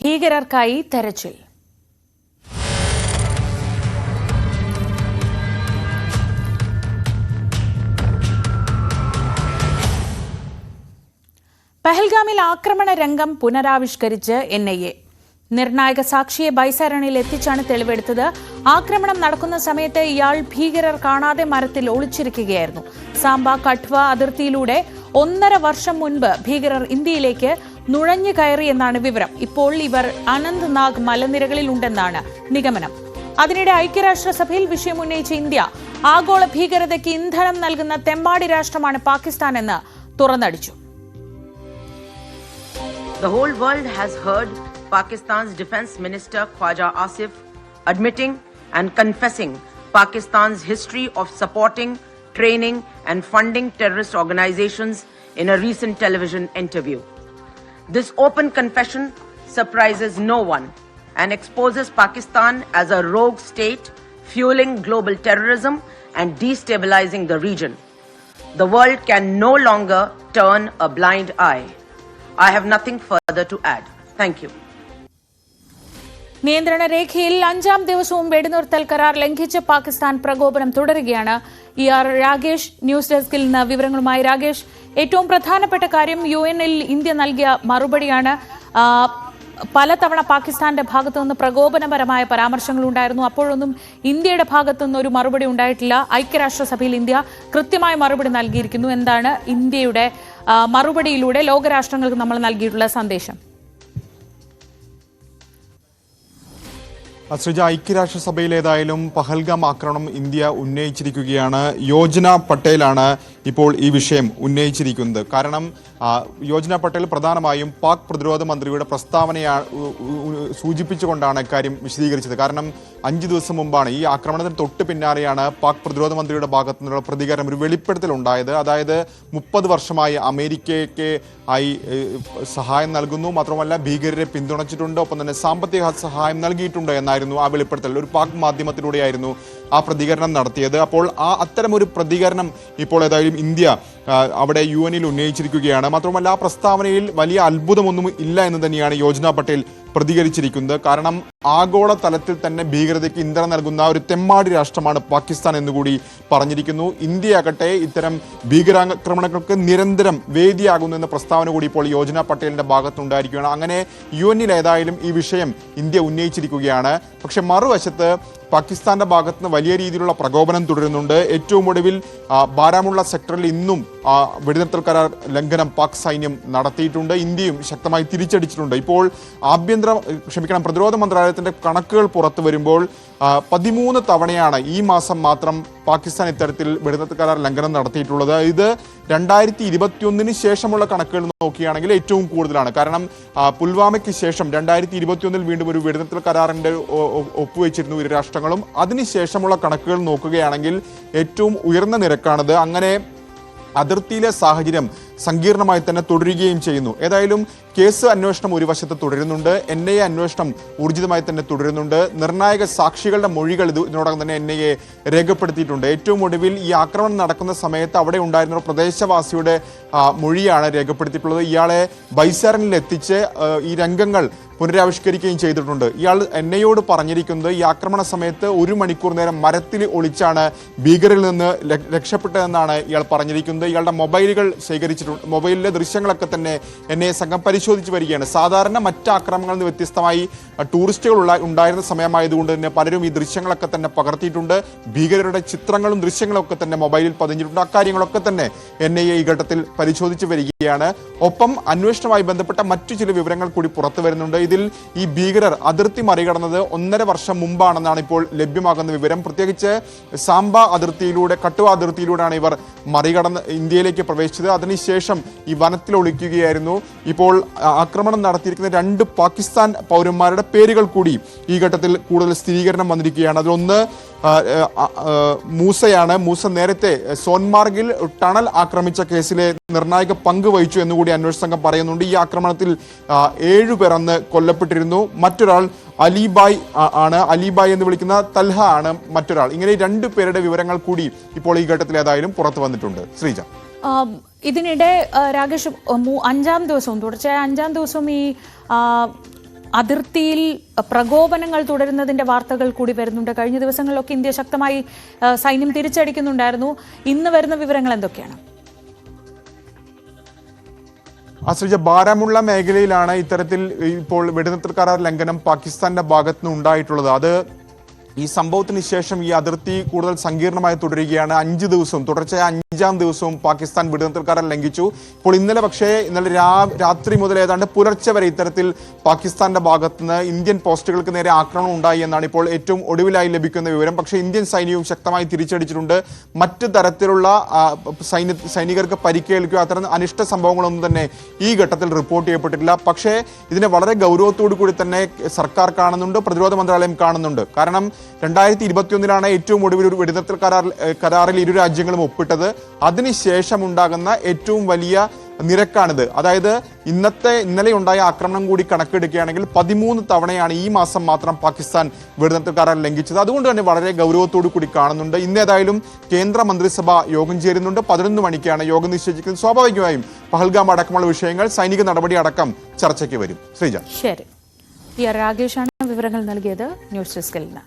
ഭീകരർക്കായി തെരച്ചിൽ. പഹൽഗാമിൽ ആക്രമണ രംഗം പുനരാവിഷ്കരിച്ച് NIA. നിർണായക സാക്ഷിയെ ബൈസാരണിൽ എത്തിച്ചാണ് തെളിവെടുത്തത്. ആക്രമണം നടക്കുന്ന സമയത്ത് ഇയാൾ ഭീകരർ കാണാതെ മരത്തിൽ ഒളിച്ചിരിക്കുകയായിരുന്നു. സാംബ കഠ്വ അതിർത്തിയിലൂടെ 1.5 വർഷം മുൻപ് ഭീകരർ ഇന്ത്യയിലേക്ക് നുഴഞ്ഞു കയറി എന്നാണ് വിവരം. ഇപ്പോൾ ഇവർ അനന്ത്നാഗ് മലനിരകളിൽ ഉണ്ടെന്നാണ് നിഗമനം. അതിനിടെ ഐക്യരാഷ്ട്രസഭയിൽ വിഷയം ഉന്നയിച്ച ഇന്ത്യ ആഗോള ഭീകരതയ്ക്ക് ഇന്ധനം നൽകുന്ന തെമ്മാടി രാഷ്ട്രമാണ് പാകിസ്ഥാൻ എന്ന് തുറന്നടിച്ചു. The whole world has heard Pakistan's Defence Minister Khwaja Asif admitting and confessing Pakistan's history of supporting, training and funding terrorist organizations in a recent television interview. This open confession surprises no one and exposes Pakistan as a rogue state fueling global terrorism and destabilizing the region. The world can no longer turn a blind eye. I have nothing further to add. Thank you. നിയന്ത്രണ രേഖയിൽ 5ാം ദിവസവും വെടിനിർത്തൽ കരാർ ലംഘിച്ച് പാകിസ്ഥാൻ പ്രകോപനം തുടരുകയാണ്. Rakesh news ഡെസ്കിൽ നിന്ന് വിവരങ്ങളുമായി. രാകേഷ്, ഏറ്റവും പ്രധാനപ്പെട്ട കാര്യം UN-ൽ ഇന്ത്യ നൽകിയ മറുപടിയാണ്. പലതവണ പാകിസ്ഥാന്റെ ഭാഗത്തുനിന്ന് പ്രകോപനപരമായ പരാമർശങ്ങളുണ്ടായിരുന്നു. അപ്പോഴൊന്നും ഇന്ത്യയുടെ ഭാഗത്തുനിന്ന് ഒരു മറുപടി ഉണ്ടായിട്ടില്ല. ഐക്യരാഷ്ട്രസഭയിൽ ഇന്ത്യ കൃത്യമായ മറുപടി നൽകിയിരിക്കുന്നു. എന്താണ് ഇന്ത്യയുടെ മറുപടിയിലൂടെ ലോകരാഷ്ട്രങ്ങൾക്ക് നമ്മൾ നൽകിയിട്ടുള്ള സന്ദേശം? ശ്രീജ, ഐക്യരാഷ്ട്രസഭയിലേതായാലും പഹൽഗാം ആക്രമണം ഇന്ത്യ ഉന്നയിച്ചിരിക്കുകയാണ്. യോജന പട്ടേലാണ് ഇപ്പോൾ ഈ വിഷയം ഉന്നയിച്ചിരിക്കുന്നത്. കാരണം യോജന പട്ടേൽ പ്രധാനമായും പാക് പ്രതിരോധ മന്ത്രിയുടെ പ്രസ്താവനയെ സൂചിപ്പിച്ചുകൊണ്ടാണ് ഇക്കാര്യം വിശദീകരിച്ചത്. കാരണം 5 ദിവസം മുമ്പാണ് ഈ ആക്രമണത്തിന് തൊട്ട് പിന്നാലെയാണ് പാക് പ്രതിരോധ മന്ത്രിയുടെ ഭാഗത്തു നിന്നുള്ള പ്രതികരണം, ഒരു വെളിപ്പെടുത്തലുണ്ടായത്. അതായത് 30 വർഷമായി അമേരിക്കയ്ക്ക് സഹായം നൽകുന്നു, മാത്രമല്ല ഭീകരരെ പിന്തുണച്ചിട്ടുണ്ട്, ഒപ്പം തന്നെ സാമ്പത്തിക സഹായം നൽകിയിട്ടുണ്ട് എന്നായിരുന്നു ആ വെളിപ്പെടുത്തൽ. ഒരു പാക് മാധ്യമത്തിലൂടെയായിരുന്നു ആ പ്രതികരണം നടത്തിയത്. അപ്പോൾ അത്തരമൊരു പ്രതികരണം ഇപ്പോൾ ഏതായാലും ഇന്ത്യ അവിടെ UN-ൽ ഉന്നയിച്ചിരിക്കുകയാണ്. മാത്രമല്ല ആ പ്രസ്താവനയിൽ വലിയ അത്ഭുതമൊന്നും ഇല്ല എന്ന് തന്നെയാണ് യോജന പട്ടേൽ പ്രതികരിച്ചിരിക്കുന്നത്. കാരണം ആഗോള തലത്തിൽ തന്നെ ഭീകരതയ്ക്ക് ഇന്ധനം നൽകുന്ന ഒരു തെമ്മാടി രാഷ്ട്രമാണ് പാകിസ്ഥാൻ എന്നുകൂടി പറഞ്ഞിരിക്കുന്നു. ഇന്ത്യയാകട്ടെ ഇത്തരം ഭീകരാക്രമണങ്ങൾക്ക് നിരന്തരം വേദിയാകുന്നു എന്ന പ്രസ്താവന കൂടി ഇപ്പോൾ യോജന പട്ടേലിന്റെ ഭാഗത്തുണ്ടായിരിക്കുകയാണ്. അങ്ങനെ UN-ൽ ഏതായാലും ഈ വിഷയം ഇന്ത്യ ഉന്നയിച്ചിരിക്കുകയാണ്. പക്ഷെ മറുവശത്ത് പാകിസ്ഥാന്റെ ഭാഗത്തുനിന്ന് വലിയ രീതിയിലുള്ള പ്രകോപനം തുടരുന്നുണ്ട്. ഏറ്റവും ഒടുവിൽ ബാരാമുള്ള സെക്ടറിൽ ഇന്നും വെടിനിർത്തൽ കരാർ ലംഘനം പാക് സൈന്യം നടത്തിയിട്ടുണ്ട്. ഇന്ത്യയും ശക്തമായി തിരിച്ചടിച്ചിട്ടുണ്ട്. ഇപ്പോൾ പ്രതിരോധ മന്ത്രാലയത്തിന്റെ കണക്കുകൾ പുറത്തു വരുമ്പോൾ 13 തവണയാണ് ഈ മാസം മാത്രം പാകിസ്ഥാൻ ഇത്തരത്തിൽ വെടിനിർത്തൽ കരാർ ലംഘനം നടത്തിയിട്ടുള്ളത്. ഇത് 2021 ശേഷമുള്ള കണക്കുകൾ നോക്കുകയാണെങ്കിൽ ഏറ്റവും കൂടുതലാണ്. കാരണം പുൽവാമയ്ക്ക് ശേഷം 2021 വീണ്ടും ഒരു വെടിനിർത്തൽ കരാറിന്റെ ഒപ്പുവെച്ചിരുന്നു ഇരു രാഷ്ട്രങ്ങളും. അതിനുശേഷമുള്ള കണക്കുകൾ നോക്കുകയാണെങ്കിൽ ഏറ്റവും ഉയർന്ന നിരക്കാണിത്. അങ്ങനെ അതിർത്തിയിലെ സാഹചര്യം സങ്കീർണമായി തന്നെ തുടരുകയും ചെയ്യുന്നു. ഏതായാലും കേസ് അന്വേഷണം ഒരു വശത്ത് തുടരുന്നുണ്ട്. NIA അന്വേഷണം ഊർജിതമായി തന്നെ തുടരുന്നുണ്ട്. നിർണായക സാക്ഷികളുടെ മൊഴികൾ ഇതിനോടകം തന്നെ NIA രേഖപ്പെടുത്തിയിട്ടുണ്ട്. ഏറ്റവും ഒടുവിൽ ഈ ആക്രമണം നടക്കുന്ന സമയത്ത് അവിടെ ഉണ്ടായിരുന്ന ഒരു പ്രദേശവാസിയുടെ മൊഴിയാണ് രേഖപ്പെടുത്തിയിട്ടുള്ളത്. ഇയാളെ ബൈസാരണിൽ എത്തിച്ച് ഈ രംഗങ്ങൾ പുനരാവിഷ്കരിക്കുകയും ചെയ്തിട്ടുണ്ട്. ഇയാൾ NIAയോട് പറഞ്ഞിരിക്കുന്നത് ഈ ആക്രമണ സമയത്ത് 1 മണിക്കൂർ നേരം മരത്തിൽ ഒളിച്ചാണ് ഭീകരരിൽ നിന്ന് രക്ഷപ്പെട്ടതെന്നാണ് ഇയാൾ പറഞ്ഞിരിക്കുന്നത്. ഇയാളുടെ മൊബൈലുകൾ ശേഖരിച്ചിട്ടുണ്ട്. മൊബൈലിലെ ദൃശ്യങ്ങളൊക്കെ തന്നെ NIA സംഘം പരിശോധിച്ച് വരികയാണ്. സാധാരണ മറ്റ് ആക്രമണങ്ങളിൽ നിന്ന് വ്യത്യസ്തമായി ടൂറിസ്റ്റുകൾ ഉണ്ടായിരുന്ന സമയമായതുകൊണ്ട് തന്നെ പലരും ഈ ദൃശ്യങ്ങളൊക്കെ തന്നെ പകർത്തിയിട്ടുണ്ട്. ഭീകരരുടെ ചിത്രങ്ങളും ദൃശ്യങ്ങളും ഒക്കെ തന്നെ മൊബൈലിൽ പതിഞ്ഞിട്ടുണ്ട്. അക്കാര്യങ്ങളൊക്കെ തന്നെ NIA ഈ ഘട്ടത്തിൽ പരിശോധിച്ച് വരികയാണ്. ഒപ്പം അന്വേഷണവുമായി ബന്ധപ്പെട്ട മറ്റു ചില വിവരങ്ങൾ കൂടി പുറത്തു വരുന്നുണ്ട്. ഇതിൽ ഈ ഭീകരർ അതിർത്തി മറികടന്നത് 1.5 വർഷം മുമ്പാണെന്നാണ് ഇപ്പോൾ ലഭ്യമാകുന്ന വിവരം. പ്രത്യേകിച്ച് സാംബ അതിർത്തിയിലൂടെ, കട്ടുവ അതിർത്തിയിലൂടെയാണ് ഇവർ മറികടന്ന് ഇന്ത്യയിലേക്ക് പ്രവേശിച്ചത്. അതിനുശേഷം ഈ വനത്തിൽ ഒളിക്കുകയായിരുന്നു. ഇപ്പോൾ ആക്രമണം നടത്തിയിരിക്കുന്ന 2 പാകിസ്ഥാൻ പൗരന്മാരുടെ പേരുകൾ കൂടി ഈ ഘട്ടത്തിൽ കൂടുതൽ സ്ഥിരീകരണം വന്നിരിക്കുകയാണ്. അതിലൊന്ന് മൂസയാണ്. മൂസ നേരത്തെ സോൻമാർഗിൽ ടണൽ ആക്രമിച്ച കേസിലെ നിർണായക പങ്ക് വഹിച്ചു എന്നുകൂടി അന്വേഷണ സംഘം പറയുന്നുണ്ട്. ഈ ആക്രമണത്തിൽ 7 പേർ അന്ന് കൊല്ലപ്പെട്ടിരുന്നു. മറ്റൊരാൾ അലിബായ് ആണ്. അലിബായ് എന്ന് വിളിക്കുന്ന തൽഹ ആണ് മറ്റൊരാൾ. ഇങ്ങനെ 2 പേരുടെ വിവരങ്ങൾ കൂടി ഇപ്പോൾ ഈ ഘട്ടത്തിൽ ഏതായാലും പുറത്തു വന്നിട്ടുണ്ട്. ശ്രീജ, ഇതിനിടെ രാകേഷ് 5ാം ദിവസവും തുടർച്ചയായ 5ാം ദിവസവും ഈ അതിർത്തിയിൽ പ്രകോപനങ്ങൾ തുടരുന്നതിന്റെ വാർത്തകൾ കൂടി വരുന്നുണ്ട്. കഴിഞ്ഞ ദിവസങ്ങളിലൊക്കെ ഇന്ത്യ ശക്തമായി സൈന്യം തിരിച്ചടിക്കുന്നുണ്ടായിരുന്നു. ഇന്ന് വരുന്ന വിവരങ്ങൾ എന്തൊക്കെയാണ്? ആശ്രയിച്ച ബാരാമുള്ള മേഖലയിലാണ് ഇത്തരത്തിൽ ഇപ്പോൾ വെടിനിർത്തൽ കരാർ ലംഘനം പാകിസ്ഥാന്റെ ഭാഗത്തുനിന്ന് ഉണ്ടായിട്ടുള്ളത്. അത് ഈ സംഭവത്തിന് ശേഷം ഈ അതിർത്തി കൂടുതൽ സങ്കീർണമായി തുടരുകയാണ്. 5 ദിവസവും തുടർച്ചയായ 5ാം ദിവസവും പാകിസ്ഥാൻ വെടിനിർത്തൽ കരാർ ലംഘിച്ചു. ഇപ്പോൾ ഇന്നലെ രാത്രി മുതൽ ഏതാണ്ട് പുലർച്ചെ വരെ ഇത്തരത്തിൽ പാകിസ്ഥാന്റെ ഭാഗത്തുനിന്ന് ഇന്ത്യൻ പോസ്റ്റുകൾക്ക് നേരെ ആക്രമണം ഉണ്ടായി എന്നാണ് ഇപ്പോൾ ഏറ്റവും ഒടുവിലായി ലഭിക്കുന്ന വിവരം. പക്ഷേ ഇന്ത്യൻ സൈന്യവും ശക്തമായി തിരിച്ചടിച്ചിട്ടുണ്ട്. മറ്റ് തരത്തിലുള്ള സൈനികർക്ക് പരിക്കേൽക്കുകയോ അത്തരം അനിഷ്ട സംഭവങ്ങളൊന്നും തന്നെ ഈ ഘട്ടത്തിൽ റിപ്പോർട്ട് ചെയ്യപ്പെട്ടിട്ടില്ല. പക്ഷേ ഇതിനെ വളരെ ഗൗരവത്തോടു കൂടി തന്നെ സർക്കാർ കാണുന്നുണ്ട്, പ്രതിരോധ മന്ത്രാലയം കാണുന്നുണ്ട്. കാരണം 2021 ഏറ്റവും ഒടുവിൽ ഒരു വെടിനിർത്തൽ കരാറിൽ ഇരു രാജ്യങ്ങളും ഒപ്പിട്ടത്. അതിനുശേഷം ഉണ്ടാകുന്ന ഏറ്റവും വലിയ നിരക്കാണിത്. അതായത് ഇന്നലെ ഉണ്ടായ ആക്രമണം കൂടി കണക്കെടുക്കുകയാണെങ്കിൽ 13 തവണയാണ് ഈ മാസം മാത്രം പാകിസ്ഥാൻ വെടിനിർത്തൽ കരാർ ലംഘിച്ചത്. അതുകൊണ്ട് തന്നെ വളരെ ഗൗരവത്തോടു കൂടി കാണുന്നുണ്ട്. ഇന്ന് ഏതായാലും കേന്ദ്ര മന്ത്രിസഭ യോഗം ചേരുന്നുണ്ട്. 11 മണിക്കാണ് യോഗം നിശ്ചയിച്ചിരിക്കുന്നത്. സ്വാഭാവികമായും പഹൽഗാം അടക്കമുള്ള വിഷയങ്ങൾ, സൈനിക നടപടി അടക്കം ചർച്ചയ്ക്ക് വരും. ശ്രീജ. ശരി, രാകേഷാണ് വിവരങ്ങൾ നൽകിയത് ന്യൂസ് ഡെസ്കിൽ നിന്ന്.